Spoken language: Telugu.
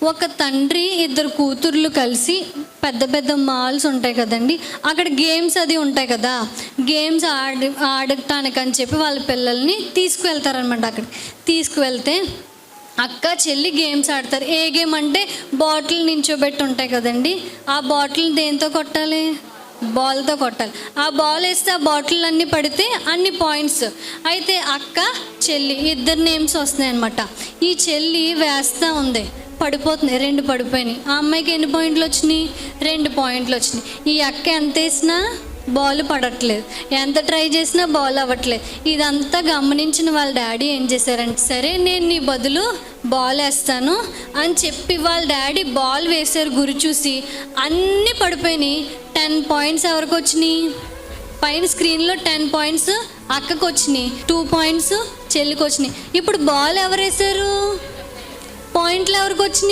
ఒక తండ్రి ఇద్దరు కూతుర్లు కలిసి పెద్ద పెద్ద మాల్స్ ఉంటాయి కదండి, అక్కడ గేమ్స్ అది ఉంటాయి కదా, గేమ్స్ ఆడటానికి అని చెప్పి వాళ్ళ పిల్లల్ని తీసుకువెళ్తారనమాట. అక్కడ తీసుకువెళ్తే అక్క చెల్లి గేమ్స్ ఆడతారు. ఏ గేమ్ అంటే బాటిల్ నించోబెట్టి ఉంటాయి కదండి, ఆ బాటిల్ దేంతో కొట్టాలి? బాల్తో కొట్టాలి. ఆ బాల్ వేస్తే ఆ బాటిల్ అన్నీ పడితే అన్ని పాయింట్స్. అయితే అక్క చెల్లి ఇద్దరు నేమ్స్ వస్తున్నాయి అనమాట. ఈ చెల్లి వేస్తూ ఉంది, పడిపోతుంది, 2 పడిపోయినాయి. ఆ అమ్మాయికి ఎన్ని పాయింట్లు వచ్చినాయి? 2 పాయింట్లు వచ్చినాయి. ఈ అక్క ఎంత వేసినా బాల్ పడట్లేదు, ఎంత ట్రై చేసినా బాల్ అవ్వట్లేదు. ఇదంతా గమనించిన వాళ్ళ డాడీ ఏం చేశారంటే, సరే నేను నీ బదులు బాల్ వేస్తాను అని చెప్పి వాళ్ళ డాడీ బాల్ వేశారు. గురి చూసి అన్నీ పడిపోయినాయి. 10 పాయింట్స్ ఎవరికి వచ్చినాయి? పైన స్క్రీన్లో 10 పాయింట్స్ అక్కకు వచ్చినాయి, 2 పాయింట్స్ చెల్లికి వచ్చినాయి. ఇప్పుడు బాల్ ఎవరు వేశారు? పాయింట్లు ఎవరికి వచ్చినాయి?